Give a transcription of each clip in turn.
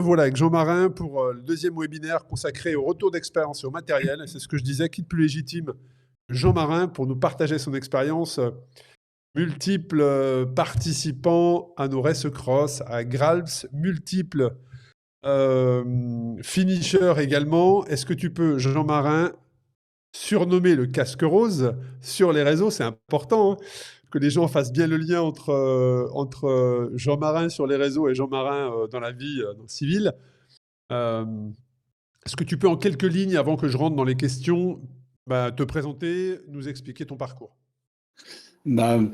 Voilà, avec Jean Marin pour le deuxième webinaire consacré au retour d'expérience et au matériel. Et c'est ce que je disais, qui de plus légitime Jean Marin pour nous partager son expérience. Multiples participants à nos race cross, à Gralps, multiples finishers également. Est-ce que tu peux, Jean Marin, surnommer le casque rose sur les réseaux? C'est important, hein, que les gens fassent bien le lien entre Jean Marin sur les réseaux et Jean Marin dans la vie civile. Euh, Est-ce que tu peux, en quelques lignes, avant que je rentre dans les questions, te présenter, nous expliquer ton parcours?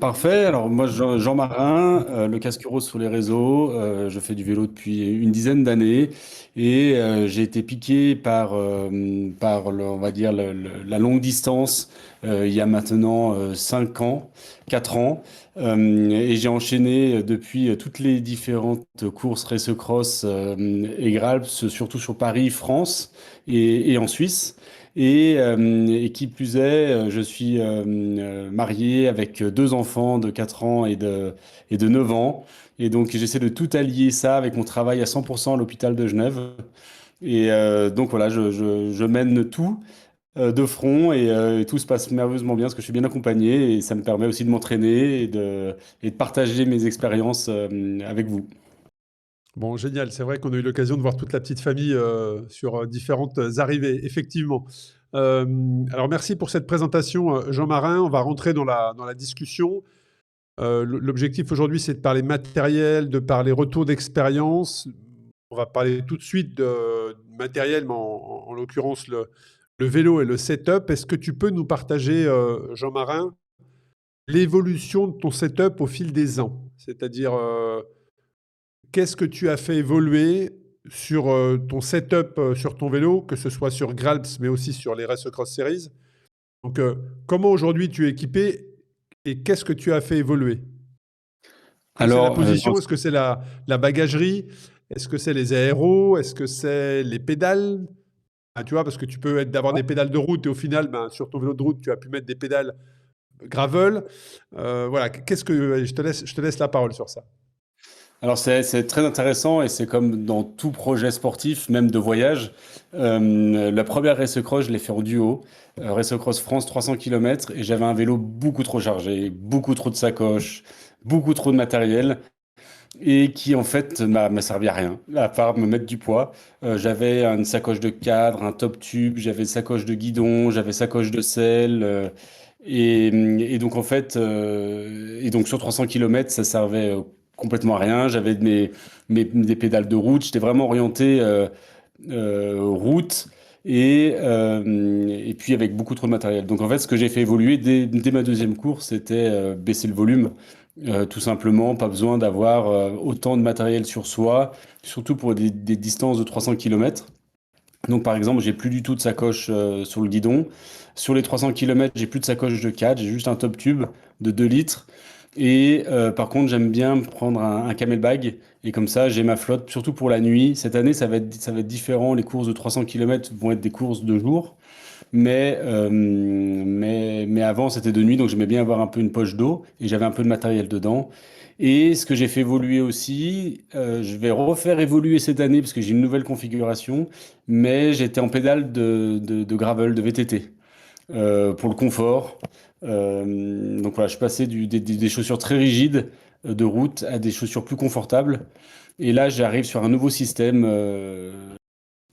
Parfait. Alors moi, Jean Marin, le casque rose sur les réseaux. Je fais du vélo depuis une dizaine d'années et j'ai été piqué on va dire, la longue distance il y a maintenant 5 ans, 4 ans. Et j'ai enchaîné depuis toutes les différentes courses race cross et Gralps, surtout sur Paris, France et en Suisse. Et qui plus est, je suis marié avec 2 enfants de 4 ans et de 9 ans. Et donc, j'essaie de tout allier ça avec mon travail à 100% à l'hôpital de Genève. Et donc, voilà, je mène tout de front et tout se passe merveilleusement bien parce que je suis bien accompagné et ça me permet aussi de m'entraîner et de partager mes expériences avec vous. Bon, génial. C'est vrai qu'on a eu l'occasion de voir toute la petite famille sur différentes arrivées, effectivement. Alors, merci pour cette présentation, Jean Marin. On va rentrer dans la discussion. L'objectif aujourd'hui, c'est de parler matériel, de parler retour d'expérience. On va parler tout de suite de matériel, mais en l'occurrence, le vélo et le setup. Est-ce que tu peux nous partager, Jean Marin, l'évolution de ton setup au fil des ans? C'est-à-dire, qu'est-ce que tu as fait évoluer sur ton setup sur ton vélo, que ce soit sur Gralps, mais aussi sur les Race Cross Series? Donc, comment aujourd'hui tu es équipé et qu'est-ce que tu as fait évoluer? Est-ce que c'est la Alors, position? Est-ce que c'est la bagagerie? Est-ce que c'est les aéros? Est-ce que c'est les pédales? Ah, tu vois, parce que tu peux d'avoir des pédales de route et au final, sur ton vélo de route, tu as pu mettre des pédales gravel. Voilà, je te laisse la parole sur ça. Alors c'est très intéressant et c'est comme dans tout projet sportif, même de voyage. La première race cross, je l'ai fait en duo, Race Cross France 300 km et j'avais un vélo beaucoup trop chargé, beaucoup trop de sacoches, beaucoup trop de matériel et qui en fait m'a servi à rien, à part me mettre du poids. J'avais une sacoche de cadre, un top tube, j'avais une sacoche de guidon, j'avais sacoche de selle. Et donc en fait, et donc sur 300 km, ça servait complètement à rien. J'avais des pédales de route. J'étais vraiment orienté route et puis avec beaucoup trop de matériel. Donc en fait, ce que j'ai fait évoluer dès ma deuxième course, c'était baisser le volume. Tout simplement, pas besoin d'avoir autant de matériel sur soi, surtout pour des distances de 300 km. Donc, par exemple, j'ai plus du tout de sacoche sur le guidon. Sur les 300 km, j'ai plus de sacoche de 4, j'ai juste un top tube de 2 litres. Et par contre, j'aime bien prendre un camel bag. Et comme ça, j'ai ma flotte, surtout pour la nuit. Cette année, ça va être différent. Les courses de 300 km vont être des courses de jour. Mais avant, c'était de nuit, donc j'aimais bien avoir un peu une poche d'eau et j'avais un peu de matériel dedans. Et ce que j'ai fait évoluer aussi, je vais refaire évoluer cette année parce que j'ai une nouvelle configuration, mais j'étais en pédale de gravel, de VTT, pour le confort. Donc voilà, je suis passé des chaussures très rigides de route à des chaussures plus confortables. Et là, j'arrive sur un nouveau système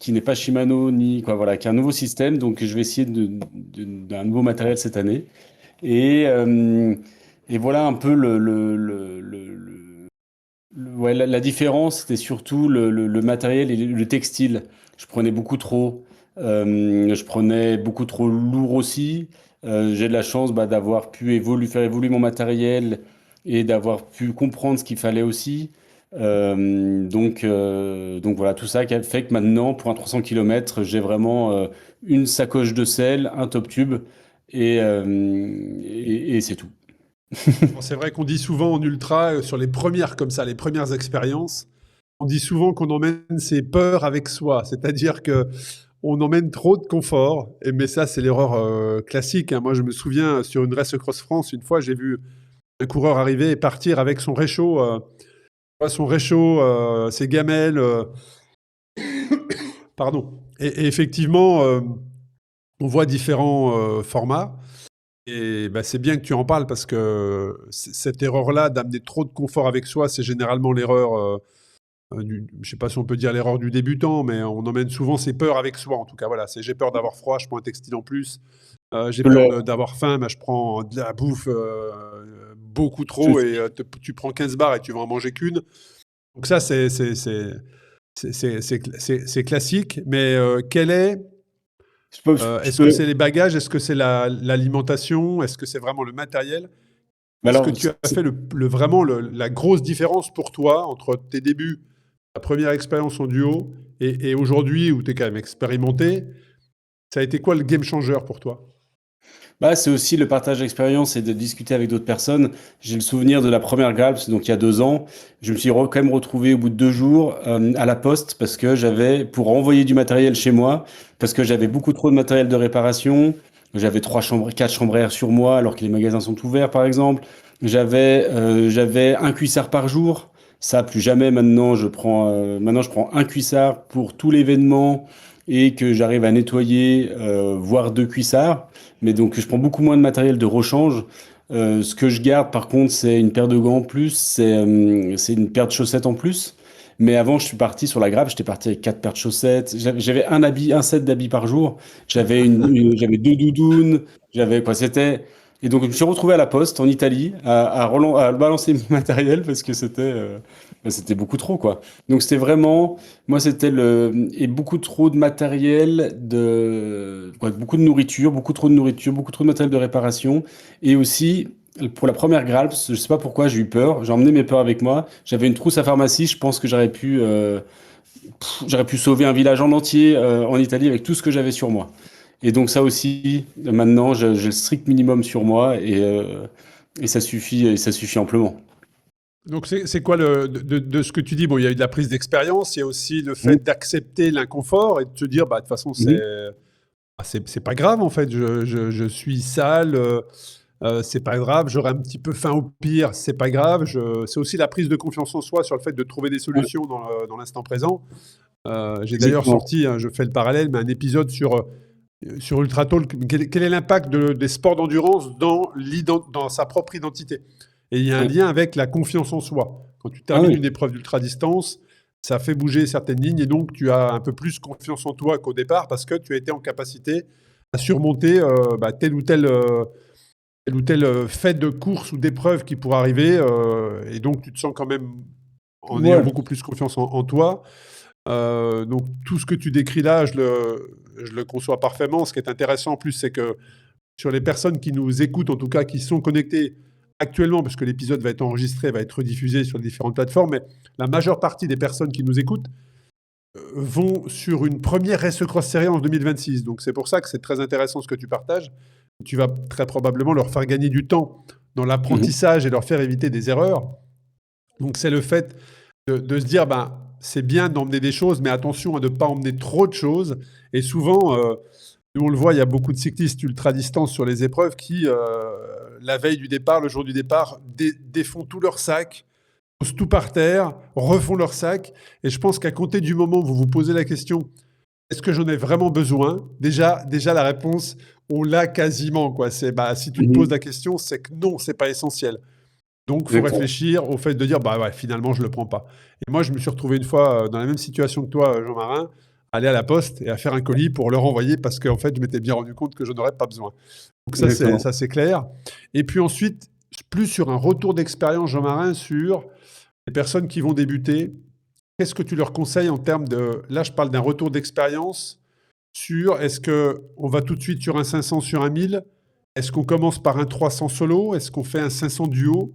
qui n'est pas Shimano ni quoi, voilà, qui est un nouveau système. Donc, je vais essayer d'un nouveau matériel cette année. Et, euh, et voilà un peu ouais, la différence, c'était surtout le matériel et le textile. Je prenais beaucoup trop. Je prenais beaucoup trop lourd aussi. J'ai de la chance d'avoir pu faire évoluer mon matériel et d'avoir pu comprendre ce qu'il fallait aussi. Donc voilà, tout ça qui a fait que maintenant, pour un 300 km, j'ai vraiment une sacoche de sel, un top tube et c'est tout. Bon, c'est vrai qu'on dit souvent en ultra, sur les premières comme ça, les premières expériences, on dit souvent qu'on emmène ses peurs avec soi. C'est-à-dire que on emmène trop de confort. Mais ça, c'est l'erreur classique, hein. Moi, je me souviens, sur une Race Cross France, une fois, j'ai vu un coureur arriver et partir avec son réchaud, ses gamelles. Pardon. Et effectivement, on voit différents formats. Et bah, c'est bien que tu en parles parce que cette erreur-là d'amener trop de confort avec soi, c'est généralement l'erreur, je sais pas si on peut dire l'erreur du débutant, mais on emmène souvent ses peurs avec soi. En tout cas, voilà, c'est j'ai peur d'avoir froid, je prends un textile en plus. J'ai peur Le- d'avoir faim, bah, je prends de la bouffe beaucoup je, trop et tu prends 15 barres et tu vas en manger qu'une. Donc ça, c'est classique. Mais quel est je est-ce que peux, c'est les bagages? Est-ce que c'est l'alimentation? Est-ce que c'est vraiment le matériel? mais Qu'est-ce que alors, tu as fait vraiment la grosse différence pour toi entre tes débuts, ta première expérience en duo et aujourd'hui où tu es quand même expérimenté? Ça a été quoi le game changer pour toi? bah, c'est aussi le partage d'expérience et de discuter avec d'autres personnes. J'ai le souvenir de la première Galps, donc il y a 2 ans. Je me suis quand même retrouvé au bout de 2 jours à la poste parce que j'avais, pour envoyer du matériel chez moi, parce que j'avais beaucoup trop de matériel de réparation. J'avais 3 chambres, 4 chambres à air sur moi alors que les magasins sont ouverts, par exemple. J'avais un cuissard par jour. Ça, plus jamais maintenant, maintenant je prends un cuissard pour tout l'événement et que j'arrive à nettoyer, voire 2 cuissards. Mais donc, je prends beaucoup moins de matériel de rechange. Ce que je garde, par contre, c'est une paire de gants en plus, c'est une paire de chaussettes en plus. Mais avant, je suis parti sur la grappe, j'étais parti avec 4 paires de chaussettes. J'avais un habit, un set d'habits par jour. J'avais 2 doudounes. J'avais quoi, c'était. Et donc, je me suis retrouvé à la poste en Italie à balancer mon matériel parce que c'était beaucoup trop, quoi. Donc, c'était vraiment. Moi, c'était et beaucoup trop de matériel, beaucoup de nourriture, beaucoup trop de nourriture, beaucoup trop de matériel de réparation. Et aussi, pour la première grappe, je sais pas pourquoi, j'ai eu peur. J'ai emmené mes peurs avec moi. J'avais une trousse à pharmacie. Je pense que j'aurais pu sauver un village en entier, en Italie avec tout ce que j'avais sur moi. Et donc, ça aussi, maintenant, j'ai le strict minimum sur moi et ça suffit amplement. Donc c'est quoi de ce que tu dis? Bon, il y a eu de la prise d'expérience, il y a aussi le Mhm. fait d'accepter l'inconfort et de te dire, bah, de toute façon, Mhm. c'est pas grave en fait, je suis sale, c'est pas grave, j'aurai un petit peu faim au pire, c'est pas grave. C'est aussi la prise de confiance en soi sur le fait de trouver des Ouais, solutions dans l'instant présent. J'ai d'ailleurs exactement. sorti, hein, je fais le parallèle, mais un épisode sur Ultra Talk. Quel est l'impact des sports d'endurance dans sa propre identité? Et il y a un Ouais. lien avec la confiance en soi. Quand tu Ah termines oui. une épreuve d'ultra-distance, ça fait bouger certaines lignes et donc tu as un peu plus confiance en toi qu'au départ parce que tu as été en capacité à surmonter bah, tel ou tel fait de course ou d'épreuve qui pourrait arriver. Et donc tu te sens quand même en ayant Ouais. beaucoup plus confiance en toi. Donc tout ce que tu décris là, je le conçois parfaitement. Ce qui est intéressant en plus, c'est que sur les personnes qui nous écoutent, en tout cas qui sont connectées actuellement, parce que l'épisode va être enregistré, va être rediffusé sur les différentes plateformes, mais la majeure partie des personnes qui nous écoutent vont sur une première Race Cross Series en 2026. Donc c'est pour ça que c'est très intéressant ce que tu partages. Tu vas très probablement leur faire gagner du temps dans Mhm. l'apprentissage et leur faire éviter des erreurs. Donc c'est le fait de se dire, ben, c'est bien d'emmener des choses, mais attention à ne pas emmener trop de choses. Et souvent, nous on le voit, il y a beaucoup de cyclistes ultra-distance sur les épreuves qui, la veille du départ, le jour du départ, défont tout leur sac, posent tout par terre, refont leur sac. Et je pense qu'à compter du moment où vous vous posez la question, est-ce que j'en ai vraiment besoin? Déjà la réponse, on l'a quasiment, quoi. C'est, bah, si tu te poses Mhm. la question, c'est que non, c'est pas essentiel. Donc, il faut Exactement. réfléchir au fait de dire, bah ouais, finalement, je ne le prends pas. Et moi, je me suis retrouvé une fois dans la même situation que toi, Jean-Marin, aller à la poste et à faire un colis pour le renvoyer parce qu'en fait, je m'étais bien rendu compte que je n'aurais pas besoin. Donc Exactement. ça, c'est clair. Et puis ensuite, plus sur un retour d'expérience, Jean-Marin, sur les personnes qui vont débuter, qu'est-ce que tu leur conseilles en termes de... Là, je parle d'un retour d'expérience sur est-ce qu'on va tout de suite sur un 500 sur un 1000? Est-ce qu'on commence par un 300 solo? Est-ce qu'on fait un 500 duo?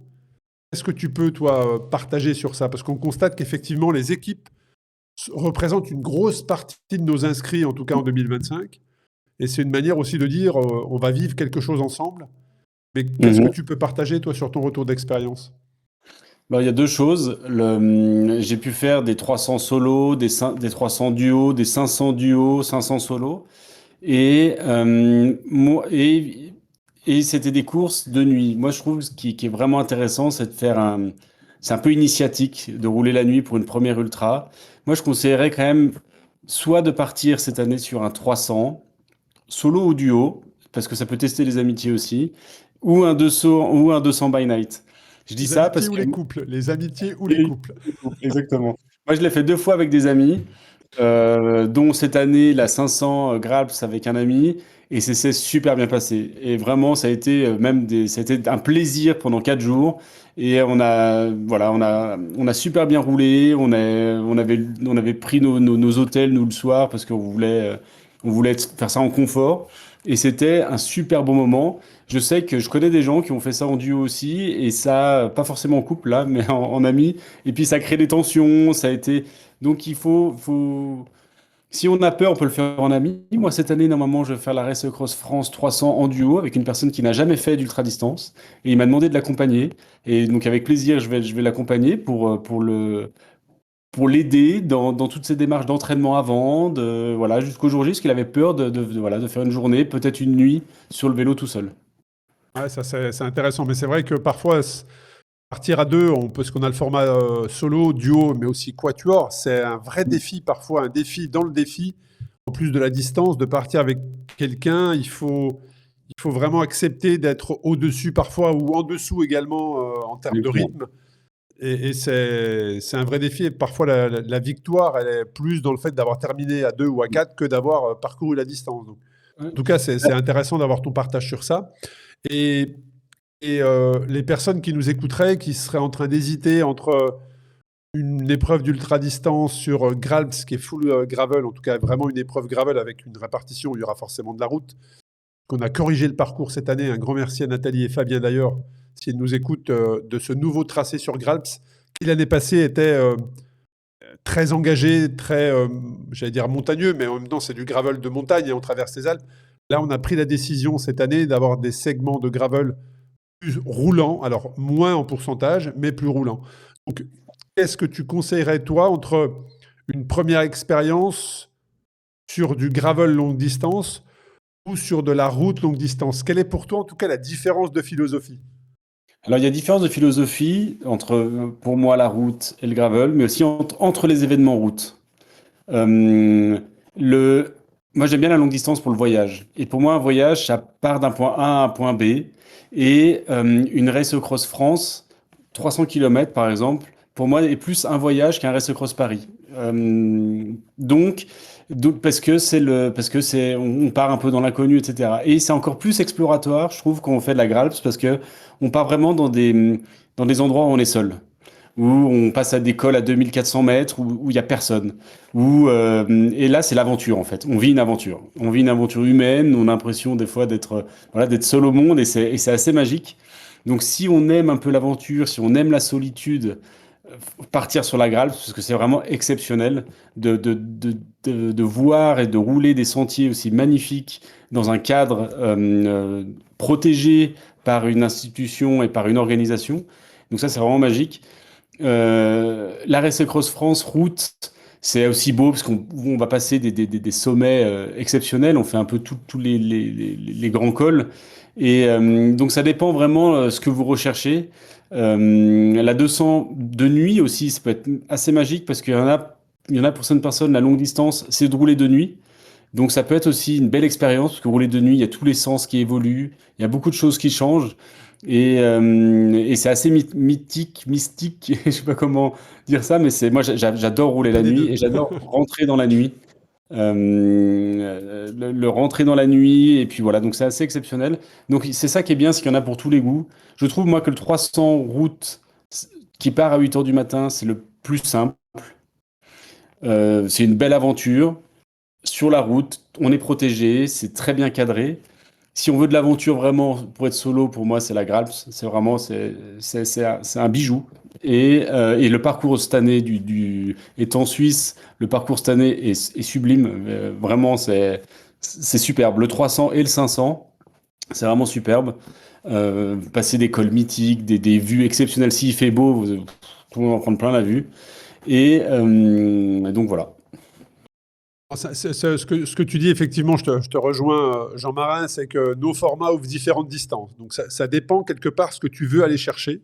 Qu'est-ce que tu peux, toi, partager sur ça? Parce qu'on constate qu'effectivement, les équipes représentent une grosse partie de nos inscrits, en tout cas en 2025. Et c'est une manière aussi de dire, on va vivre quelque chose ensemble. Mais qu'est-ce que Mhm. tu peux partager, toi, sur ton retour d'expérience? Bah, il y a 2 choses. J'ai pu faire des 300 solos, des 300 duos, des 500 duos, 500 solos. Et, et c'était des courses de nuit. Moi, je trouve ce qui est vraiment intéressant, c'est de faire c'est un peu initiatique de rouler la nuit pour une première ultra. Moi, je conseillerais quand même, soit de partir cette année sur un 300, solo ou duo, parce que ça peut tester les amitiés aussi, ou un 200 by night. Je dis Les ça amitiés parce ou que... les couples? Les amitiés ou les Et- couples? Exactement. Moi, je l'ai fait 2 fois avec des amis, dont cette année, la 500 Gralps avec un ami, et c'est super bien passé. Et vraiment, ça a été ça a été un plaisir pendant 4 jours. Et voilà, on a super bien roulé. On avait pris nos hôtels, nous, le soir, parce on voulait faire ça en confort. Et c'était un super bon moment. Je sais que je connais des gens qui ont fait ça en duo aussi, et ça, pas forcément en couple là, mais en amis. Et puis ça crée des tensions, ça a été. Donc si on a peur, on peut le faire en ami. Moi, cette année, normalement, je vais faire la Race Cross France 300 en duo avec une personne qui n'a jamais fait d'ultra distance. Et il m'a demandé de l'accompagner. Et donc, avec plaisir, je vais l'accompagner pour l'aider dans toutes ces démarches d'entraînement avant, voilà, jusqu'au jour J, parce qu'il avait peur voilà, de faire une journée, peut-être une nuit sur le vélo tout seul. Ouais, ça c'est intéressant, mais c'est vrai que parfois partir à deux, parce qu'on a le format solo, duo, mais aussi quatuor, c'est un vrai défi parfois, un défi dans le défi. En plus de la distance, de partir avec quelqu'un, il faut vraiment accepter d'être au-dessus parfois ou en dessous également en termes de Exactement. rythme. Et c'est un vrai défi. Et parfois, la victoire, elle est plus dans le fait d'avoir terminé à deux ou à quatre que d'avoir parcouru la distance. Donc, Ouais. en tout cas, c'est intéressant d'avoir ton partage sur ça. Et, les personnes qui nous écouteraient, qui seraient en train d'hésiter entre une épreuve d'ultra-distance sur Gralps, qui est full gravel, en tout cas vraiment une épreuve gravel avec une répartition où il y aura forcément de la route, qu'on a corrigé le parcours cette année. Un grand merci à Nathalie et Fabien d'ailleurs, s'ils nous écoutent, de ce nouveau tracé sur Gralps, qui l'année passée était très engagé, très, j'allais dire montagneux, mais en même temps c'est du gravel de montagne et on traverse les Alpes. Là, on a pris la décision cette année d'avoir des segments de gravel plus roulants, alors moins en pourcentage, mais plus roulants. Donc, qu'est-ce que tu conseillerais, toi, entre une première expérience sur du gravel longue distance ou sur de la route longue distance? Quelle est pour toi, en tout cas, la différence de philosophie? Alors, il y a différence de philosophie entre, pour moi, la route et le gravel, mais aussi entre les événements route. Euh, le, Moi, j'aime bien la longue distance pour le voyage. Et pour moi, un voyage, ça part d'un point A à un point B. Et une Race Across France, 300 km par exemple, pour moi, est plus un voyage qu'un Race Across Paris. Donc, parce que on part un peu dans l'inconnu, etc. Et c'est encore plus exploratoire, je trouve, quand on fait de la Gralps, parce que on part vraiment dans des endroits où on est seul, où on passe à des cols à 2400 mètres, où il y a personne. Et là, c'est l'aventure, en fait. On vit une aventure. On vit une aventure humaine. On a l'impression, des fois, voilà, d'être seul au monde. Et c'est assez magique. Donc, si on aime un peu l'aventure, si on aime la solitude, partir sur la Graal, parce que c'est vraiment exceptionnel de voir et de rouler des sentiers aussi magnifiques dans un cadre protégé par une institution et par une organisation. Donc ça, c'est vraiment magique. La Race Cross France route, c'est aussi beau parce on va passer des sommets exceptionnels. On fait un peu tous les grands cols. Et donc ça dépend vraiment ce que vous recherchez. La 200 de nuit aussi, ça peut être assez magique parce il y en a pour certaines personnes, la longue distance, c'est de rouler de nuit. Donc ça peut être aussi une belle expérience parce que rouler de nuit, il y a tous les sens qui évoluent, il y a beaucoup de choses qui changent. Et c'est assez mythique, mystique, je sais pas comment dire ça, mais moi j'adore rouler Pas la des nuit deux. et j'adore rentrer dans la nuit. Le rentrer dans la nuit, et puis voilà, donc c'est assez exceptionnel. Donc c'est ça qui est bien, c'est qu'il y en a pour tous les goûts. Je trouve moi que le 300 route qui part à 8 heures du matin, c'est le plus simple. C'est une belle aventure. Sur la route, on est protégé, c'est très bien cadré. Si on veut de l'aventure vraiment pour être solo, pour moi, c'est la Gralps. C'est vraiment, c'est un bijou. Et le parcours cette année étant suisse, le parcours cette année est sublime. Vraiment, c'est superbe. Le 300 et le 500, c'est vraiment superbe. Passer des cols mythiques, des vues exceptionnelles. S'il fait beau, tout le monde va en prendre plein la vue. Donc voilà. Ce que tu dis, effectivement, je te rejoins, Jean Marin, c'est que nos formats ouvrent différentes distances. Donc ça dépend quelque part ce que tu veux aller chercher.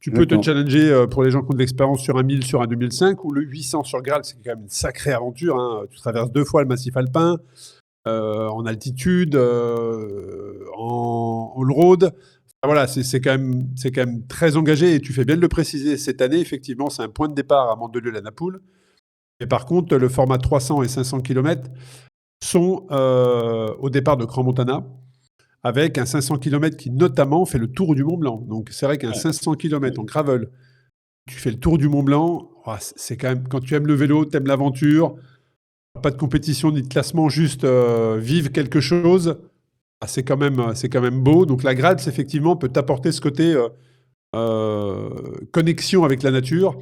Tu peux te exactement. challenger pour les gens qui ont de l'expérience sur un 1000, sur un 2005 ou le 800 sur Graal, c'est quand même une sacrée aventure, hein. Tu traverses 2 fois le massif alpin, en altitude, en all-road. Enfin, voilà, c'est quand même très engagé et tu fais bien de le préciser. Cette année, effectivement, c'est un point de départ à Mandelieu-la-Napoule. Et par contre, le format 300 et 500 km sont au départ de Crans-Montana, avec un 500 km qui notamment fait le tour du Mont Blanc. Donc c'est vrai qu'un Ouais. 500 km en gravel, tu fais le tour du Mont Blanc, c'est quand même, quand tu aimes le vélo, tu aimes l'aventure, pas de compétition ni de classement, juste vivre quelque chose, c'est quand même beau. Donc la grade, effectivement, peut t'apporter ce côté connexion avec la nature.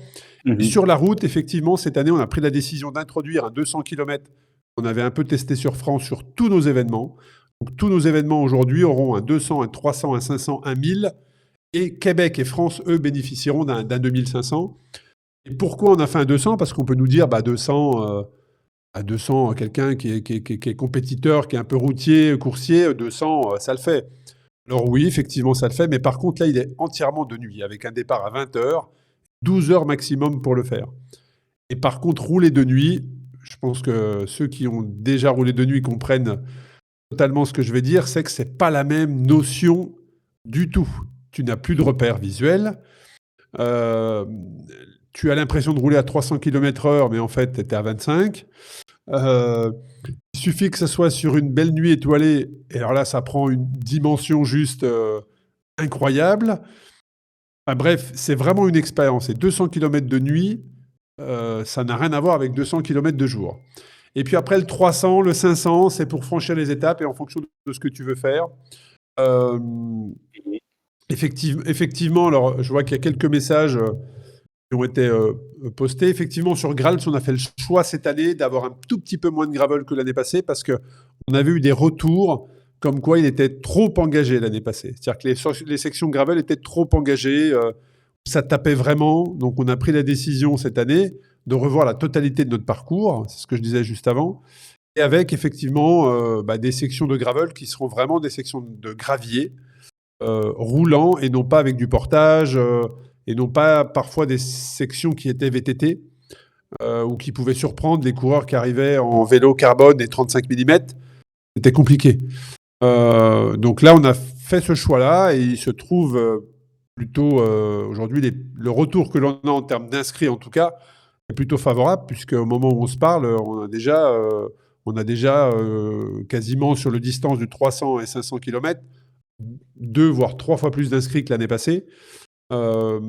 Et Mhm. sur la route, effectivement, cette année, on a pris la décision d'introduire un 200 km. On avait un peu testé sur France sur tous nos événements. Donc tous nos événements aujourd'hui auront un 200, un 300, un 500, un 1000. Et Québec et France, eux, bénéficieront d'un 2500. Et pourquoi on a fait un 200? Parce qu'on peut nous dire, 200, à 200, quelqu'un qui est compétiteur, qui est un peu routier, coursier, 200, ça le fait. Alors oui, effectivement, ça le fait. Mais par contre, là, il est entièrement de nuit, avec un départ à 20 heures, 12 heures maximum pour le faire. Et par contre, rouler de nuit, je pense que ceux qui ont déjà roulé de nuit comprennent totalement ce que je vais dire, c'est que c'est pas la même notion du tout. Tu n'as plus de repères visuels. Euh, Tu as l'impression de rouler à 300 km/h, mais en fait, tu étais à 25. Euh, il suffit que ce soit sur une belle nuit étoilée, et alors là, ça prend une dimension juste incroyable. Enfin, bref, c'est vraiment une expérience. Et 200 km de nuit, ça n'a rien à voir avec 200 km de jour. Et puis après, le 300, le 500, c'est pour franchir les étapes et en fonction de ce que tu veux faire. Euh, Effectivement, alors je vois qu'il y a quelques messages qui ont été postés. Effectivement, sur Grals, on a fait le choix cette année d'avoir un tout petit peu moins de gravel que l'année passée parce qu'on avait eu des retours comme quoi il était trop engagé l'année passée. C'est-à-dire que les sections gravel étaient trop engagées, ça tapait vraiment. Donc on a pris la décision cette année de revoir la totalité de notre parcours, c'est ce que je disais juste avant, et avec effectivement des sections de gravel qui seront vraiment des sections de gravier roulant et non pas avec du portage et non pas parfois des sections qui étaient VTT ou qui pouvaient surprendre les coureurs qui arrivaient en vélo carbone et 35 mm. C'était compliqué. Donc là, on a fait ce choix-là et il se trouve plutôt aujourd'hui le retour que l'on a en termes d'inscrits en tout cas est plutôt favorable puisque au moment où on se parle, on a déjà quasiment sur le distance de 300 et 500 km 2 voire 3 fois plus d'inscrits que l'année passée. Euh,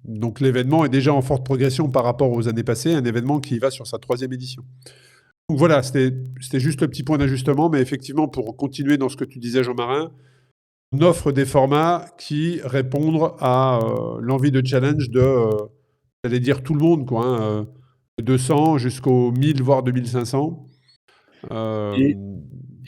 donc l'événement est déjà en forte progression par rapport aux années passées, un événement qui va sur sa 3e édition. Donc voilà, c'était juste le petit point d'ajustement, mais effectivement, pour continuer dans ce que tu disais, Jean-Marin, on offre des formats qui répondent à l'envie de challenge de, j'allais dire tout le monde, quoi, hein, de 200 jusqu'au 1000, voire 2500. Euh, Et,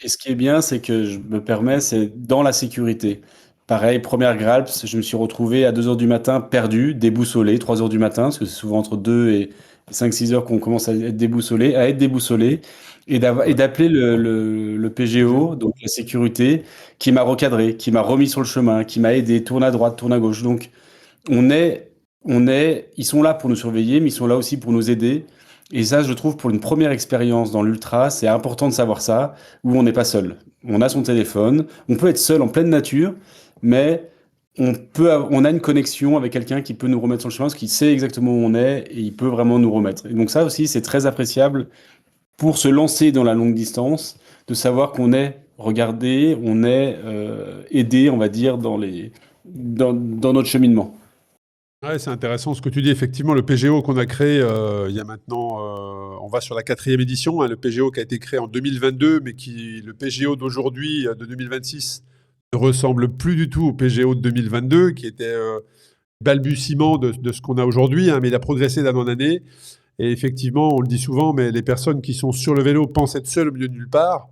et ce qui est bien, c'est que je me permets, c'est dans la sécurité. Pareil, première Gralps, je me suis retrouvé à 2 heures du matin, perdu, déboussolé, 3 heures du matin, parce que c'est souvent entre 2 et 5-6 heures qu'on commence à être déboussolé, et ouais. d'appeler le PGO, donc la sécurité, qui m'a recadré, qui m'a remis sur le chemin, qui m'a aidé, tourne à droite, tourne à gauche. Donc, on est, ils sont là pour nous surveiller, mais ils sont là aussi pour nous aider. Et ça, je trouve, pour une première expérience dans l'ultra, c'est important de savoir ça, où on n'est pas seul. On a son téléphone, on peut être seul en pleine nature, mais on a une connexion avec quelqu'un qui peut nous remettre sur le chemin, parce qu'il sait exactement où on est et il peut vraiment nous remettre. Et donc ça aussi, c'est très appréciable pour se lancer dans la longue distance, de savoir qu'on est regardé, on est aidé, on va dire, dans notre cheminement. Ouais, c'est intéressant ce que tu dis. Effectivement, le PGO qu'on a créé il y a maintenant, on va sur la 4e édition, hein, le PGO qui a été créé en 2022, mais le PGO d'aujourd'hui, de 2026, ne ressemble plus du tout au PGO de 2022, qui était balbutiement de ce qu'on a aujourd'hui, hein, mais il a progressé d'année en année. Et effectivement, on le dit souvent, mais les personnes qui sont sur le vélo pensent être seules au milieu de nulle part.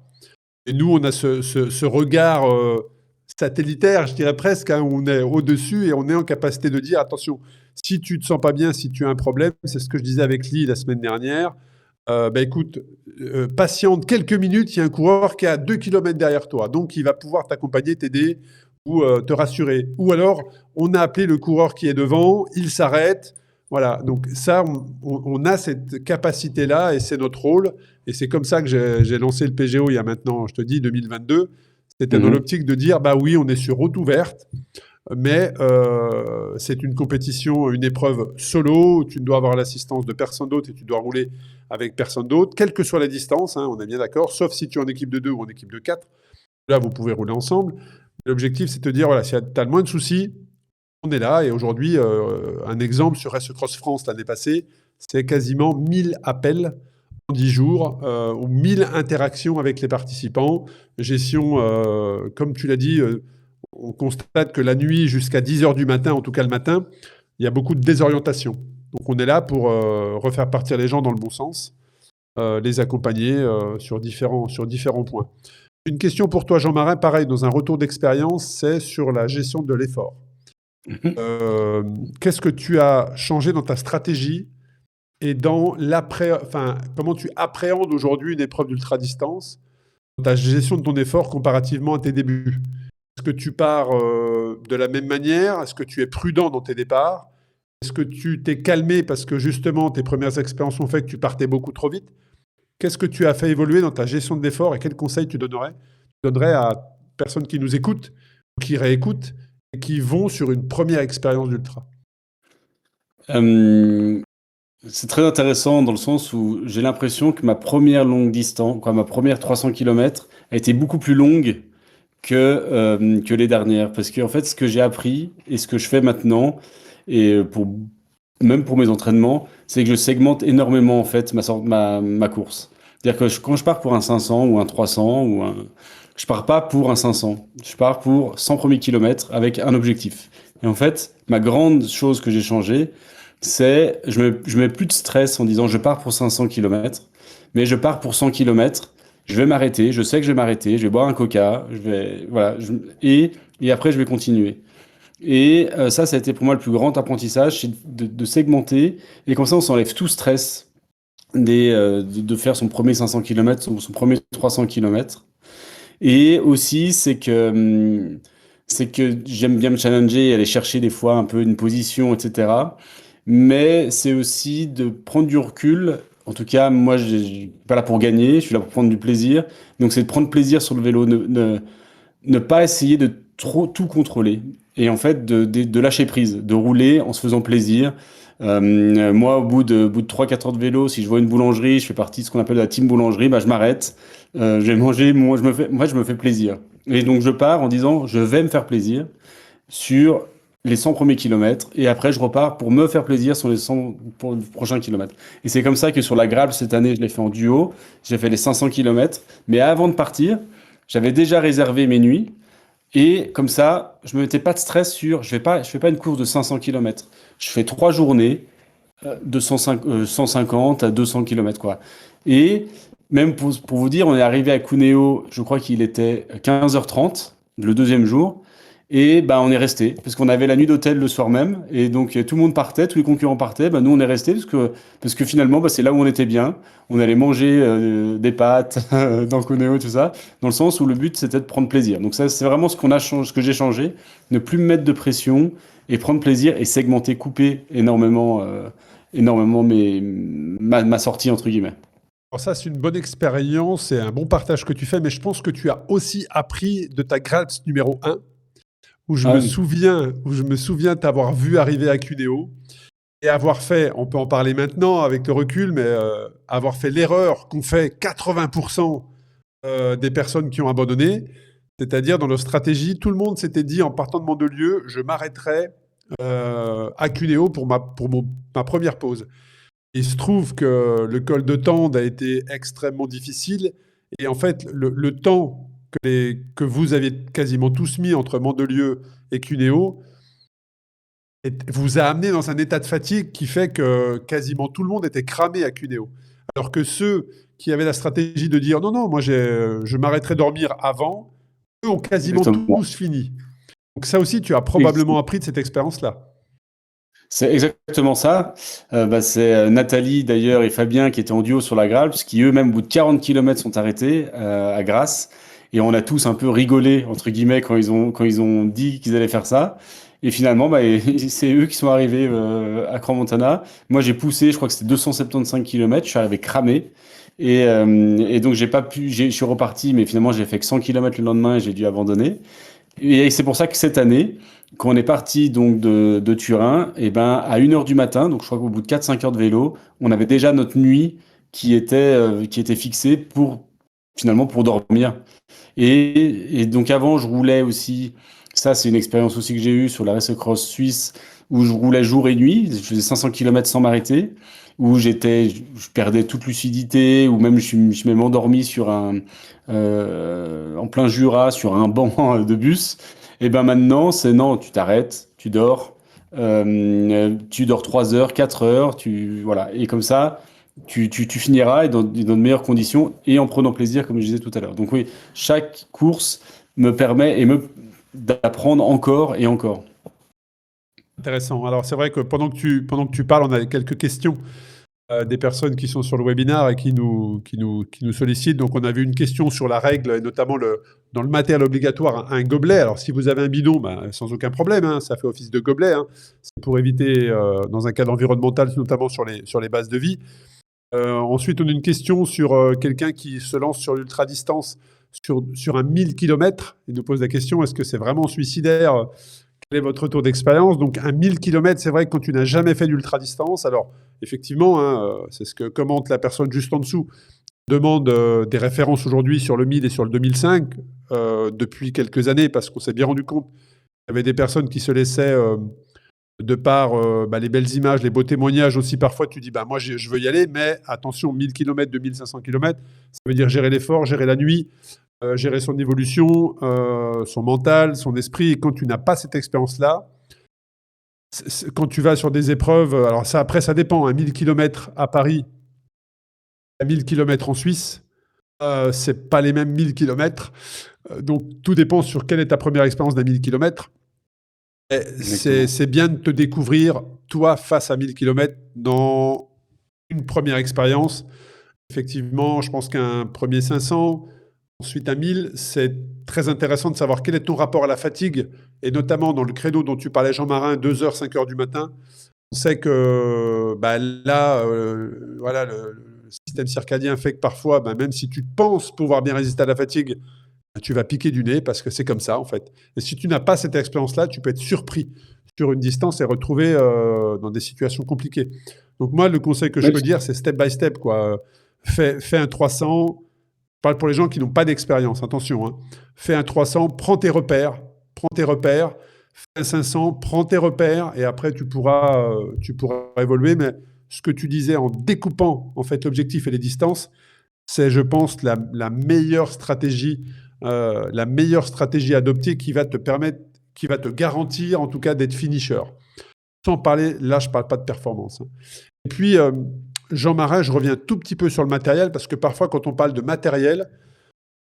Et nous, on a ce regard satellitaire, je dirais presque, hein, où on est au-dessus et on est en capacité de dire, attention, si tu te sens pas bien, si tu as un problème, c'est ce que je disais avec Lee la semaine dernière, écoute, patiente quelques minutes, il y a un coureur qui est à 2 km derrière toi, donc il va pouvoir t'accompagner, t'aider, ou te rassurer. Ou alors, on a appelé le coureur qui est devant, il s'arrête. Voilà, donc ça, on a cette capacité-là et c'est notre rôle. Et c'est comme ça que j'ai lancé le PGO il y a maintenant, je te dis, 2022. C'était dans Mhm. l'optique de dire, bah oui, on est sur route ouverte, mais c'est une compétition, une épreuve solo, où tu ne dois avoir l'assistance de personne d'autre et tu dois rouler avec personne d'autre, quelle que soit la distance, hein, on est bien d'accord, sauf si tu es en équipe de 2 ou en équipe de 4. Là, vous pouvez rouler ensemble. L'objectif, c'est de te dire, voilà, si tu as le moins de soucis, on est là. Et aujourd'hui, un exemple sur Race Cross France l'année passée, c'est quasiment 1000 appels en 10 jours ou 1000 interactions avec les participants. Gestion, comme tu l'as dit, on constate que la nuit jusqu'à 10 heures du matin, en tout cas le matin, il y a beaucoup de désorientation. Donc on est là pour refaire partir les gens dans le bon sens, les accompagner sur différents points. Une question pour toi, Jean-Marin, pareil, dans un retour d'expérience, c'est sur la gestion de l'effort. Mhm. Qu'est-ce que tu as changé dans ta stratégie et dans comment tu appréhendes aujourd'hui une épreuve d'ultra-distance, dans ta gestion de ton effort comparativement à tes débuts? Est-ce que tu pars de la même manière? Est-ce que tu es prudent dans tes départs? Est-ce que tu t'es calmé parce que justement tes premières expériences ont fait que tu partais beaucoup trop vite? Qu'est-ce que tu as fait évoluer dans ta gestion de l'effort et quels conseils tu donnerais à personnes qui nous écoutent ou qui réécoutent et qui vont sur une première expérience d'ultra? Euh, c'est très intéressant dans le sens où j'ai l'impression que ma première longue distance, quoi, ma première 300 km a été beaucoup plus longue que les dernières. Parce que, en fait, ce que j'ai appris et ce que je fais maintenant, et même pour mes entraînements, c'est que je segmente énormément, en fait, ma course. C'est-à-dire que quand je pars pour un 500 ou un 300, je pars pas pour un 500. Je pars pour 100 premiers kilomètres avec un objectif. Et en fait, ma grande chose que j'ai changée, c'est je mets plus de stress en disant je pars pour 500 kilomètres, mais je pars pour 100 kilomètres. Je vais m'arrêter, je sais que je vais m'arrêter, je vais boire un coca, voilà, et après je vais continuer. Et ça a été pour moi le plus grand apprentissage, c'est de segmenter, et comme ça on s'enlève tout stress de faire son premier 500 km, son premier 300 km. Et aussi, c'est que j'aime bien me challenger, aller chercher des fois un peu une position, etc. Mais c'est aussi de prendre du recul. En tout cas, moi, je suis pas là pour gagner, je suis là pour prendre du plaisir. Donc, c'est de prendre plaisir sur le vélo, ne pas essayer de trop tout contrôler. Et en fait, de lâcher prise, de rouler en se faisant plaisir. Moi, au bout de 3-4 heures de vélo, si je vois une boulangerie, je fais partie de ce qu'on appelle la team boulangerie, bah, je m'arrête, je vais manger, moi, je me fais plaisir. Et donc, je pars en disant, je vais me faire plaisir sur les 100 premiers kilomètres, et après, je repars pour me faire plaisir sur les 100 pour le prochain kilomètre. Et c'est comme ça que sur la Gravel, cette année, je l'ai fait en duo, j'ai fait les 500 kilomètres, mais avant de partir, j'avais déjà réservé mes nuits. Et comme ça, je me mettais pas de stress sur, je fais pas une course de 500 km. Je fais 3 journées de 150 à 200 km, quoi. Et même pour vous dire, on est arrivé à Cuneo, je crois qu'il était 15h30, le deuxième jour. Et bah, on est resté, parce qu'on avait la nuit d'hôtel le soir même. Et donc, tout le monde partait, tous les concurrents partaient. Bah, nous, on est resté, parce que finalement, bah, c'est là où on était bien. On allait manger des pâtes dans Cuneo, tout ça, dans le sens où le but, c'était de prendre plaisir. Donc, ça, c'est vraiment ce que j'ai changé. Ne plus me mettre de pression et prendre plaisir et segmenter, couper énormément ma sortie, entre guillemets. Alors ça, c'est une bonne expérience et un bon partage que tu fais, mais je pense que tu as aussi appris de ta Gralps numéro 1, Ah, où je me souviens t'avoir vu arriver à Cuneo et avoir fait, on peut en parler maintenant avec le recul, mais avoir fait l'erreur qu'ont fait 80% des personnes qui ont abandonné, c'est-à-dire dans leur stratégie, tout le monde s'était dit en partant de Mandelieu, je m'arrêterai à Cuneo pour ma première pause. Il se trouve que le col de Tende a été extrêmement difficile et en fait, le temps que vous avez quasiment tous mis entre Mandelieu et Cuneo vous a amené dans un état de fatigue qui fait que quasiment tout le monde était cramé à Cuneo. Alors que ceux qui avaient la stratégie de dire non, non, moi je m'arrêterai dormir avant, eux ont quasiment exactement. tous fini. Donc ça aussi, tu as probablement appris de cette expérience-là. C'est exactement ça. Bah, c'est Nathalie d'ailleurs et Fabien qui étaient en duo sur la Graal, qui eux-mêmes au bout de 40 km sont arrêtés à Grasse. Et on a tous un peu rigolé, entre guillemets, quand ils ont dit qu'ils allaient faire ça. Et finalement, bah, c'est eux qui sont arrivés à Crans-Montana. Moi, j'ai poussé, je crois que c'était 275 km, je suis arrivé cramé. Et donc, j'ai pas pu, je suis reparti, mais finalement, j'ai fait que 100 km le lendemain et j'ai dû abandonner. Et c'est pour ça que cette année, quand on est parti donc de Turin, et ben, à 1 heure du matin, donc je crois qu'au bout de 4-5 heures de vélo, on avait déjà notre nuit qui était fixée finalement pour dormir. Et donc avant, je roulais aussi, ça c'est une expérience aussi que j'ai eue sur la Race Cross Suisse, où je roulais jour et nuit, je faisais 500 km sans m'arrêter, où je perdais toute lucidité, ou même je suis même endormi en plein Jura, sur un banc de bus. Et ben maintenant, c'est non, tu t'arrêtes, tu dors 3 heures, 4 heures, voilà. Et comme ça, tu finiras et dans de meilleures conditions et en prenant plaisir, comme je disais tout à l'heure. Donc oui, chaque course me permet d'apprendre encore et encore. Intéressant. Alors, c'est vrai que pendant que tu parles, on a quelques questions des personnes qui sont sur le webinaire et qui nous sollicitent. Donc, on a vu une question sur la règle, et notamment dans le matériel obligatoire, un gobelet. Alors, si vous avez un bidon, ben, sans aucun problème, hein, ça fait office de gobelet, hein. C'est pour éviter, dans un cadre environnemental, notamment sur les bases de vie. Ensuite, on a une question sur quelqu'un qui se lance sur l'ultra-distance sur un 1000 km. Il nous pose la question, est-ce que c'est vraiment suicidaire? Quel est votre retour d'expérience? Donc, un 1000 km, c'est vrai que quand tu n'as jamais fait d'ultra-distance, alors effectivement, hein, c'est ce que commente la personne juste en dessous, demande des références aujourd'hui sur le 1000 et sur le 2005 depuis quelques années, parce qu'on s'est bien rendu compte qu'il y avait des personnes qui se laissaient, de par les belles images, les beaux témoignages aussi, parfois tu dis, bah, moi je veux y aller, mais attention, 1000 km, 2500 km, ça veut dire gérer l'effort, gérer la nuit, gérer son évolution, son mental, son esprit. Et quand tu n'as pas cette expérience-là, quand tu vas sur des épreuves, alors ça après ça dépend, hein, 1000 km à Paris, à 1000 km en Suisse, c'est pas les mêmes 1000 km. Donc tout dépend sur quelle est ta première expérience d'un 1000 km. Exactement. C'est bien de te découvrir, toi, face à 1000 km, dans une première expérience. Effectivement, je pense qu'un premier 500, ensuite un 1000, c'est très intéressant de savoir quel est ton rapport à la fatigue, et notamment dans le créneau dont tu parlais, Jean Marin, 2 heures, 5 heures du matin. On sait que bah, là, voilà, le système circadien fait que parfois, bah, même si tu penses pouvoir bien résister à la fatigue, bah, tu vas piquer du nez parce que c'est comme ça, en fait. Et si tu n'as pas cette expérience-là, tu peux être surpris sur une distance et retrouver dans des situations compliquées. Donc moi, le conseil que je Même peux dire, c'est step by step, quoi. Fais un 300. Je parle pour les gens qui n'ont pas d'expérience, attention, hein. Fais un 300, prends tes repères, fais un 500, prends tes repères, et après tu pourras évoluer. Mais ce que tu disais en découpant en fait l'objectif et les distances, c'est, je pense, la meilleure stratégie, adoptée qui va te permettre, qui va te garantir en tout cas d'être finisher. Sans parler, là je ne parle pas de performance, hein. Et puis, Jean Marin, je reviens tout petit peu sur le matériel, parce que parfois quand on parle de matériel,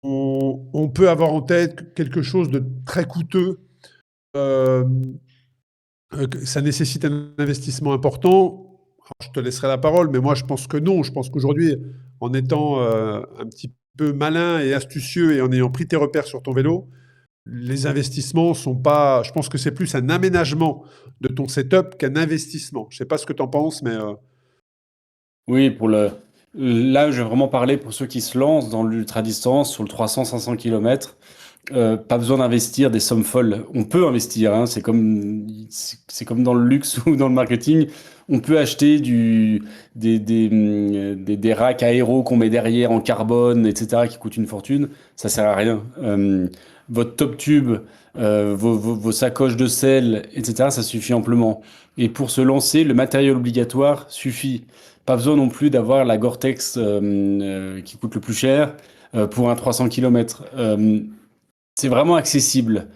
on peut avoir en tête quelque chose de très coûteux, euh, ça nécessite un investissement important. Alors, je te laisserai la parole, mais moi je pense que non. Je pense qu'aujourd'hui, en étant un petit peu malin et astucieux et en ayant pris tes repères sur ton vélo, les investissements sont pas. Je pense que c'est plus un aménagement de ton setup qu'un investissement. Je sais pas ce que tu en penses, mais Oui, là, je vais vraiment parler pour ceux qui se lancent dans l'ultra-distance, sur le 300-500 km. Pas besoin d'investir des sommes folles. On peut investir, hein, c'est comme dans le luxe ou dans le marketing. On peut acheter des racks aéros qu'on met derrière en carbone, etc., qui coûtent une fortune. Ça sert à rien. Votre top tube, vos sacoches de sel, etc., ça suffit amplement. Et pour se lancer, le matériel obligatoire suffit. Pas besoin non plus d'avoir la Gore-Tex qui coûte le plus cher pour un 300 km. C'est vraiment accessible.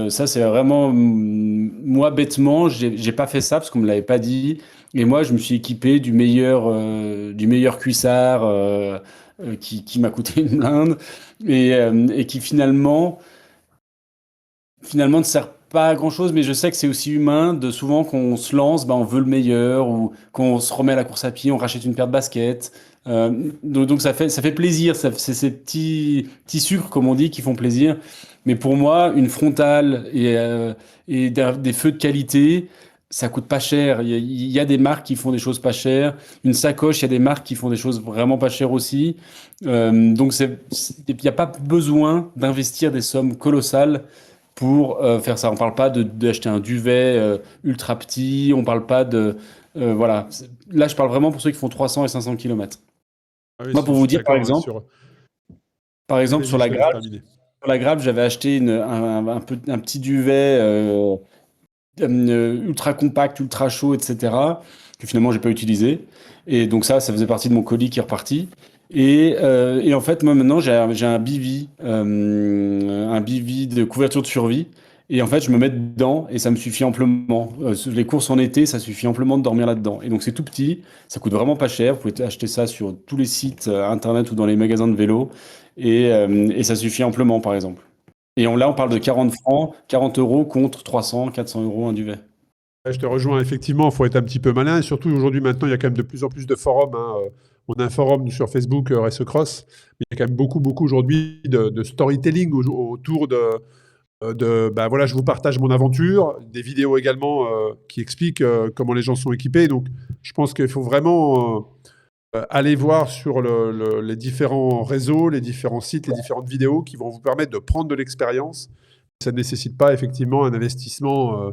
Ça, c'est vraiment, moi, bêtement, j'ai pas fait ça parce qu'on me l'avait pas dit. Et moi, je me suis équipé du meilleur cuissard qui m'a coûté une blinde et qui finalement ne sert pas à grand-chose. Mais je sais que c'est aussi humain de souvent qu'on se lance, bah, on veut le meilleur ou qu'on se remet à la course à pied, on rachète une paire de baskets. Donc ça fait plaisir, c'est ces petits sucres, comme on dit, qui font plaisir. Mais pour moi, une frontale et des feux de qualité, ça coûte pas cher. Il y a des marques qui font des choses pas chères. Une sacoche, il y a des marques qui font des choses vraiment pas chères aussi. Donc il n'y a pas besoin d'investir des sommes colossales pour faire ça. On parle pas d'acheter un duvet ultra petit. On parle pas de voilà. Là, je parle vraiment pour ceux qui font 300 et 500 kilomètres. Ah oui, Moi, pour je vous suis dire, d'accord hein, sur. par exemple, Allez-y, je te laisse terminer. sur la Grappe, j'avais acheté un petit duvet ultra compact, ultra chaud, etc., que finalement, j'ai pas utilisé. Et donc ça faisait partie de mon colis qui est reparti. Et en fait, moi, maintenant, j'ai un bivy de couverture de survie. Et en fait, je me mets dedans et ça me suffit amplement. Sur les courses en été, ça suffit amplement de dormir là-dedans. Et donc, c'est tout petit, ça coûte vraiment pas cher. Vous pouvez acheter ça sur tous les sites internet ou dans les magasins de vélo. Et ça suffit amplement, par exemple. Là, on parle de 40 francs, 40 euros contre 300, 400 euros un duvet. Ouais, je te rejoins, effectivement, il faut être un petit peu malin. Et surtout, aujourd'hui, maintenant, il y a quand même de plus en plus de forums, hein. On a un forum nous, sur Facebook, Race Cross, mais il y a quand même beaucoup, beaucoup aujourd'hui de storytelling autour bah, voilà, je vous partage mon aventure, des vidéos également qui expliquent comment les gens sont équipés. Donc, je pense qu'il faut vraiment aller voir sur les différents réseaux, les différents sites, les différentes vidéos qui vont vous permettre de prendre de l'expérience. Ça ne nécessite pas effectivement un investissement.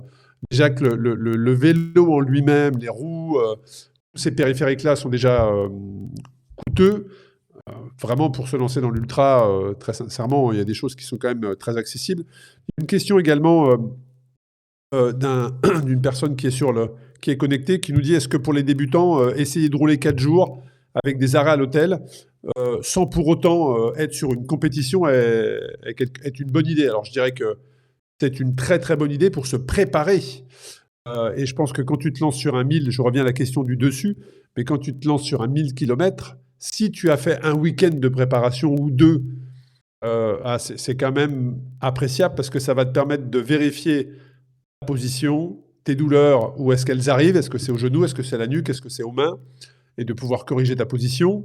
Déjà que le vélo en lui-même, les roues, tous ces périphériques-là sont déjà coûteux. Vraiment, pour se lancer dans l'ultra, très sincèrement, il y a des choses qui sont quand même très accessibles. Une question également d'une personne qui est connectée, qui nous dit, est-ce que pour les débutants, essayer de rouler 4 jours avec des arrêts à l'hôtel, sans pour autant être sur une compétition, est une bonne idée? Alors, je dirais que c'est une très très bonne idée pour se préparer. Et je pense que quand tu te lances sur un 1000, je reviens à la question du dessus, mais quand tu te lances sur un 1000 km, si tu as fait un week-end de préparation ou deux, c'est quand même appréciable parce que ça va te permettre de vérifier ta position, tes douleurs, où est-ce qu'elles arrivent, est-ce que c'est au genou, est-ce que c'est à la nuque, est-ce que c'est aux mains, et de pouvoir corriger ta position.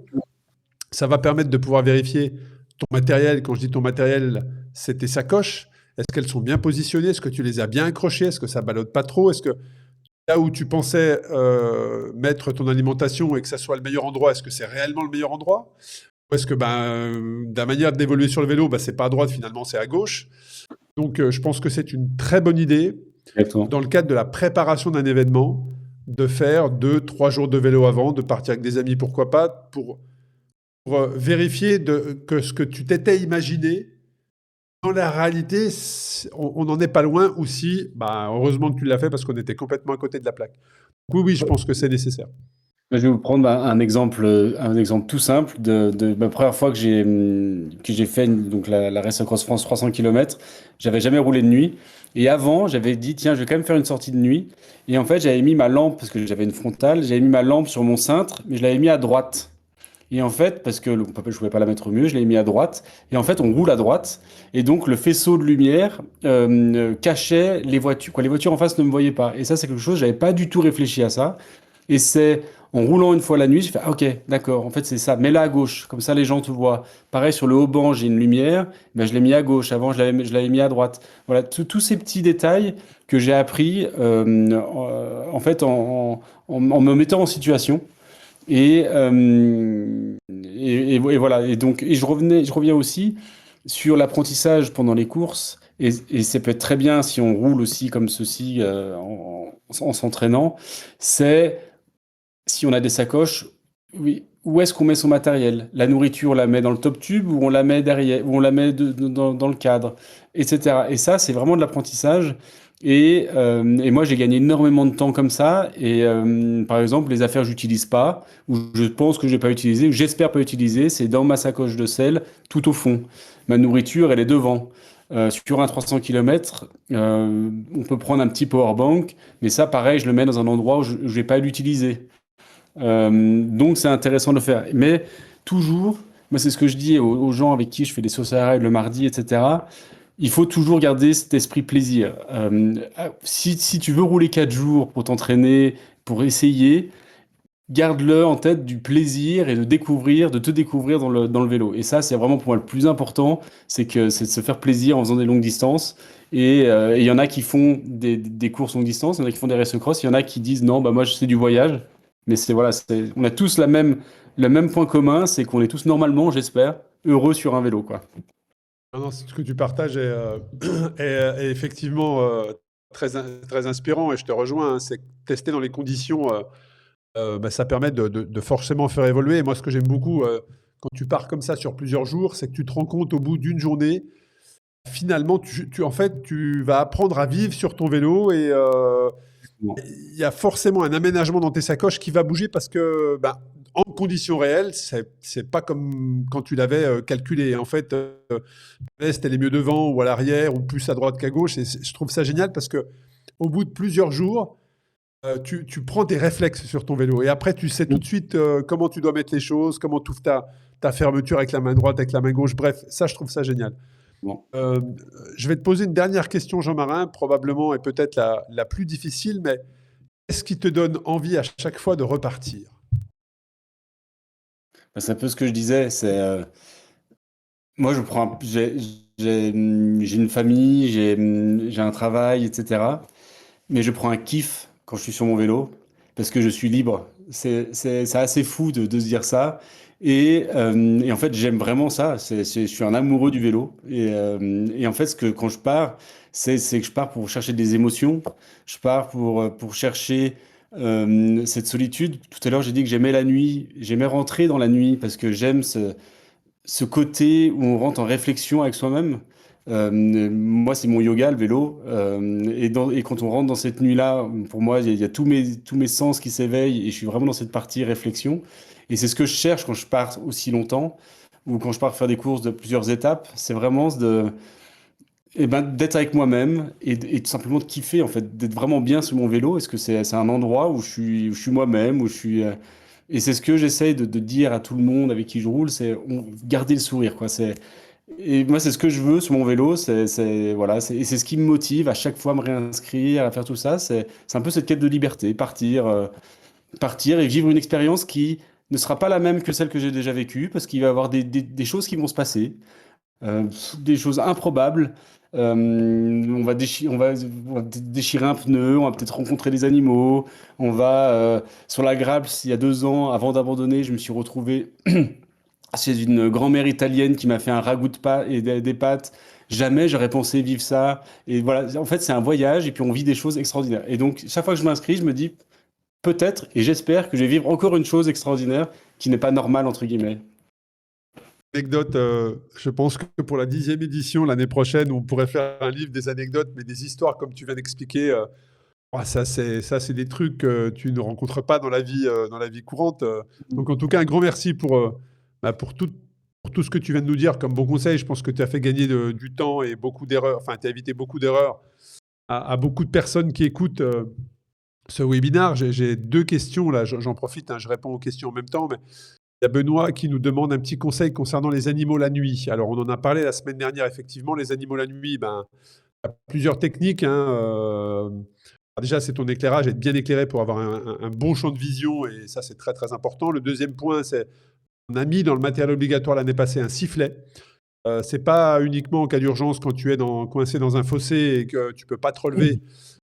Ça va permettre de pouvoir vérifier ton matériel. Quand je dis ton matériel, c'est tes sacoches. Est-ce qu'elles sont bien positionnées? Est-ce que tu les as bien accrochées? Est-ce que ça ballotte pas trop? Est-ce que là où tu pensais mettre ton alimentation et que ça soit le meilleur endroit, est-ce que c'est réellement le meilleur endroit? Ou est-ce que la manière d'évoluer sur le vélo, c'est pas à droite, finalement c'est à gauche? Donc je pense que c'est une très bonne idée, Exactement. dans le cadre de la préparation d'un événement, de faire 2-3 jours de vélo avant, de partir avec des amis, pourquoi pas, pour vérifier que ce que tu t'étais imaginé, dans la réalité, on n'en est pas loin, ou si, heureusement que tu l'as fait parce qu'on était complètement à côté de la plaque. Oui, oui, je pense que c'est nécessaire. Je vais vous prendre un exemple tout simple de ma première fois que j'ai fait donc la Race Across France 300 km. J'avais jamais roulé de nuit. Et avant, j'avais dit, tiens, je vais quand même faire une sortie de nuit. Et en fait, j'avais mis ma lampe, parce que j'avais une frontale, j'avais mis ma lampe sur mon cintre, mais je l'avais mis à droite. Et en fait, parce que je ne pouvais pas la mettre au mieux, je l'ai mis à droite. Et en fait, on roule à droite. Et donc, le faisceau de lumière cachait les voitures. Quoi, les voitures en face ne me voyaient pas. Et ça, c'est quelque chose, je n'avais pas du tout réfléchi à ça. Et c'est en roulant une fois la nuit, je fais, ah, ok, d'accord, en fait, c'est ça. Mets-la à gauche. Comme ça, les gens te voient. Pareil, sur le haut-banc, j'ai une lumière. Ben, je l'ai mis à gauche. Avant, je l'avais mis à droite. Voilà, tous ces petits détails que j'ai appris en fait, en me mettant en situation. Et voilà. Et donc, je reviens aussi sur l'apprentissage pendant les courses. Et ça peut être très bien si on roule aussi comme ceci en s'entraînant. C'est si on a des sacoches, oui, où est-ce qu'on met son matériel? La nourriture, on la met dans le top tube ou on la met derrière, ou on la met dans le cadre, etc. Et ça, c'est vraiment de l'apprentissage. Et moi, j'ai gagné énormément de temps comme ça. Et par exemple, les affaires que j'utilise pas, ou je pense que je n'ai pas utilisé, ou j'espère pas utiliser, c'est dans ma sacoche de selle, tout au fond. Ma nourriture, elle est devant. Sur un 300 km, on peut prendre un petit power bank, mais ça, pareil, je le mets dans un endroit où je ne vais pas l'utiliser. Donc, c'est intéressant de le faire. Mais toujours, moi, c'est ce que je dis aux gens avec qui je fais des sauces à rail le mardi, etc. Il faut toujours garder cet esprit plaisir. Si tu veux rouler 4 jours pour t'entraîner, pour essayer, garde-le en tête du plaisir et de découvrir, de te découvrir dans le vélo. Et ça, c'est vraiment pour moi le plus important, c'est de se faire plaisir en faisant des longues distances. Et il y en a qui font des courses longue distance, il y en a qui font des race cross, il y en a qui disent non, bah moi je fais du voyage. Mais voilà, on a tous le même point commun, c'est qu'on est tous normalement, j'espère, heureux sur un vélo, quoi. Non, non, ce que tu partages est, est effectivement très inspirant et je te rejoins, hein, c'est que tester dans les conditions, bah, ça permet de forcément faire évoluer. Et moi, ce que j'aime beaucoup quand tu pars comme ça sur plusieurs jours, c'est que tu te rends compte au bout d'une journée, finalement, en fait, tu vas apprendre à vivre sur ton vélo et Bon. il y a forcément un aménagement dans tes sacoches qui va bouger parce que, bah, en conditions réelles, c'est pas comme quand tu l'avais calculé. En fait, la veste, elle est mieux devant ou à l'arrière ou plus à droite qu'à gauche. Et je trouve ça génial parce que au bout de plusieurs jours, tu prends tes réflexes sur ton vélo et après, tu sais tout de suite comment tu dois mettre les choses, comment tu ouvres ta fermeture avec la main droite, avec la main gauche. Bref, ça, je trouve ça génial. Bon. Euh, je vais te poser une dernière question, Jean-Marin, probablement et peut-être la plus difficile, mais qu'est-ce qui te donne envie à chaque fois de repartir? Bah, c'est un peu ce que je disais, moi, j'ai une famille, j'ai un travail, etc. Mais je prends un kiff quand je suis sur mon vélo parce que je suis libre. C'est assez fou de se dire ça. Et en fait, j'aime vraiment ça. Je suis un amoureux du vélo. Et en fait, quand je pars, c'est que je pars pour chercher des émotions. Je pars pour chercher cette solitude. Tout à l'heure, j'ai dit que j'aimais la nuit. J'aimais rentrer dans la nuit parce que j'aime ce côté où on rentre en réflexion avec soi-même. Moi, c'est mon yoga, le vélo. Et quand on rentre dans cette nuit-là, pour moi, il y a tous mes sens qui s'éveillent et je suis vraiment dans cette partie réflexion. Et c'est ce que je cherche quand je pars aussi longtemps ou quand je pars faire des courses de plusieurs étapes. C'est vraiment d'être avec moi-même et tout simplement de kiffer, en fait, d'être vraiment bien sur mon vélo. Est-ce que c'est un endroit où je suis moi-même, et c'est ce que j'essaye de dire à tout le monde avec qui je roule, garder le sourire, quoi. Et moi, c'est ce que je veux sur mon vélo, voilà, et c'est ce qui me motive à chaque fois à me réinscrire, à faire tout ça. C'est un peu cette quête de liberté, partir et vivre une expérience qui ne sera pas la même que celle que j'ai déjà vécue, parce qu'il va y avoir des choses qui vont se passer, euh, des choses improbables. On va peut-être déchirer un pneu, on va peut-être rencontrer des animaux. Sur la Grappe, il y a 2 ans, avant d'abandonner, je me suis retrouvé chez une grand-mère italienne qui m'a fait un ragoût de pâtes et des pâtes. Jamais j'aurais pensé vivre ça. Et voilà, en fait, c'est un voyage et puis on vit des choses extraordinaires. Et donc, chaque fois que je m'inscris, je me dis peut-être et j'espère que je vais vivre encore une chose extraordinaire qui n'est pas normale, entre guillemets. Anecdote, je pense que pour la 10e édition, l'année prochaine, on pourrait faire un livre des anecdotes, mais des histoires comme tu viens d'expliquer. Ah, ça, c'est des trucs que tu ne rencontres pas dans la vie courante. Donc, en tout cas, un grand merci bah, pour tout ce que tu viens de nous dire comme bon conseil. Je pense que tu as fait gagner du temps et beaucoup d'erreurs. Enfin, tu as évité beaucoup d'erreurs à beaucoup de personnes qui écoutent ce webinaire. J'ai deux questions là. J'en profite, hein, je réponds aux questions en même temps. Mais il y a Benoît qui nous demande un petit conseil concernant les animaux la nuit. Alors, on en a parlé la semaine dernière. Effectivement, les animaux la nuit, ben, il y a plusieurs techniques, hein. Déjà, c'est ton éclairage, être bien éclairé pour avoir un bon champ de vision, et ça, c'est très, très important. Le deuxième point, c'est on a mis dans le matériel obligatoire l'année passée un sifflet. C'est pas uniquement en cas d'urgence quand tu es coincé dans un fossé et que tu peux pas te relever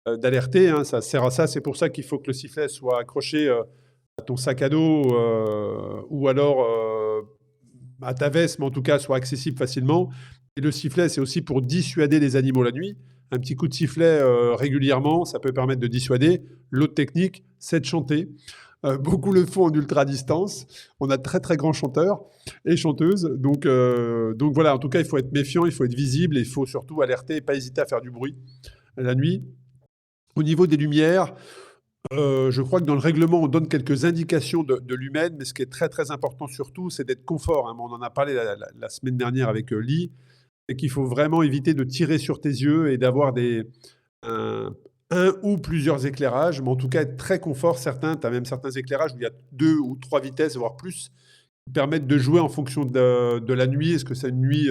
d'alerter, hein, ça sert à ça. C'est pour ça qu'il faut que le sifflet soit accroché à ton sac à dos ou alors à ta veste, mais en tout cas soit accessible facilement. Et le sifflet, c'est aussi pour dissuader les animaux la nuit. Un petit coup de sifflet régulièrement, ça peut permettre de dissuader. L'autre technique, c'est de chanter. Beaucoup le font en ultra-distance. On a de très très grands chanteurs et chanteuses. Donc voilà, en tout cas, il faut être méfiant, il faut être visible et il faut surtout alerter et pas hésiter à faire du bruit la nuit. Au niveau des lumières, je crois que dans le règlement, on donne quelques indications de l'humaine, mais ce qui est très très important surtout, c'est d'être confort, hein. On en a parlé la semaine dernière avec Lee, et qu'il faut vraiment éviter de tirer sur tes yeux et d'avoir un, un ou plusieurs éclairages, mais en tout cas être très confort. Tu as même certains éclairages où il y a 2 ou 3 vitesses, voire plus, qui permettent de jouer en fonction de la nuit. Est-ce que c'est une nuit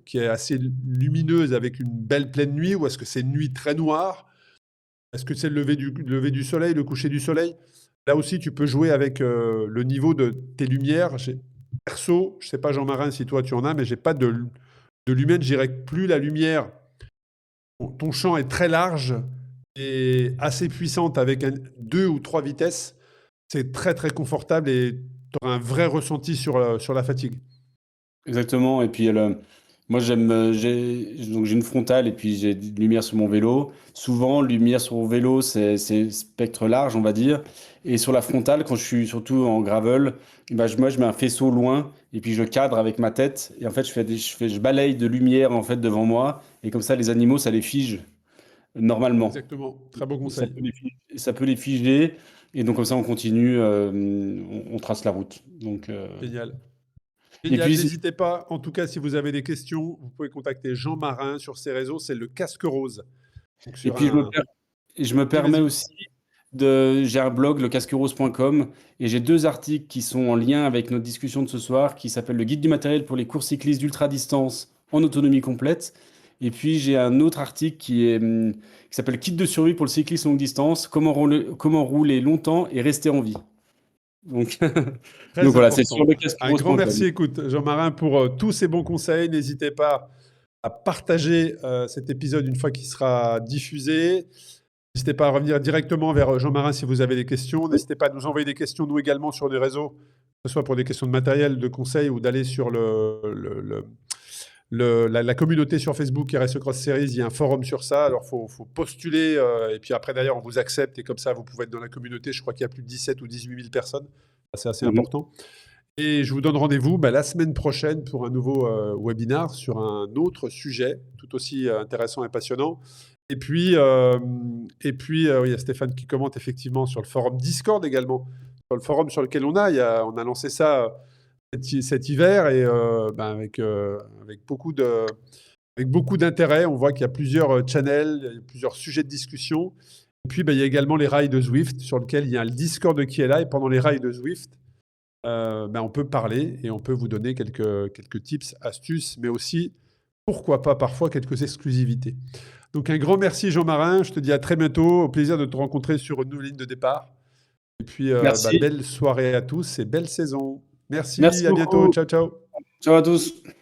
qui est assez lumineuse avec une belle pleine nuit, ou est-ce que c'est une nuit très noire? Est-ce que c'est le lever du soleil, le coucher du soleil? Là aussi, tu peux jouer avec le niveau de tes lumières. Perso, je sais pas Jean-Marin si toi tu en as, mais j'ai pas de lumière. Je dirais que plus la lumière, ton champ est très large et assez puissante avec deux ou trois vitesses, c'est très très confortable et tu auras un vrai ressenti sur la fatigue. Exactement. Et puis, moi, j'ai une frontale et puis j'ai des lumières sur mon vélo. Souvent, lumière sur mon vélo, c'est spectre large, on va dire. Et sur la frontale, quand je suis surtout en gravel, bah, moi, je mets un faisceau loin et puis je cadre avec ma tête. Et en fait, je balaye de lumière en fait devant moi. Et comme ça, les animaux, ça les fige normalement. Exactement, très bon Et ça conseil. peut ça peut les figer. Et donc, comme ça, on continue, on trace la route. Donc, Génial. et Génial, puis, n'hésitez pas. En tout cas, si vous avez des questions, vous pouvez contacter Jean Marin sur ses réseaux, c'est le casque rose. Donc et sur puis un... je me Oui, permets vas-y. aussi j'ai un blog, lecasquerose.com, et j'ai deux articles qui sont en lien avec notre discussion de ce soir, qui s'appelle Le guide du matériel pour les courses cyclistes d'ultra-distance en autonomie complète. Et puis j'ai un autre article qui s'appelle Kit de survie pour le cyclisme longue distance, comment rouler longtemps et rester en vie. Donc, donc Très voilà, c'est sur important. Un grand lecasquerose.com. merci, écoute, Jean Marin, pour tous ces bons conseils. N'hésitez pas à partager cet épisode une fois qu'il sera diffusé. N'hésitez pas à revenir directement vers Jean Marin si vous avez des questions. N'hésitez pas à nous envoyer des questions, nous également, sur les réseaux, que ce soit pour des questions de matériel, de conseils ou d'aller sur la communauté sur Facebook RS Cross Series. Il y a un forum sur ça. Alors, faut postuler. Et puis après, d'ailleurs, on vous accepte. Et comme ça, vous pouvez être dans la communauté. Je crois qu'il y a plus de 17 ou 18 000 personnes. C'est assez Mhm. important. Et je vous donne rendez-vous la semaine prochaine pour un nouveau webinar sur un autre sujet tout aussi intéressant et passionnant. Et puis, oui, il y a Stéphane qui commente effectivement sur le forum Discord également, sur le forum sur lequel on a lancé ça cet hiver et avec beaucoup d'intérêt. On voit qu'il y a plusieurs channels, il y a plusieurs sujets de discussion. Et puis, il y a également les rails de Zwift sur lequel il y a le Discord qui est là. Et pendant les rails de Zwift, on peut parler et on peut vous donner quelques tips, astuces, mais aussi, pourquoi pas, parfois quelques exclusivités. Donc un grand merci Jean Marin, je te dis à très bientôt, au plaisir de te rencontrer sur une nouvelle ligne de départ. Et puis Merci. belle soirée à tous et belle saison. Merci Merci, à bientôt, beaucoup. ciao ciao. Ciao à tous.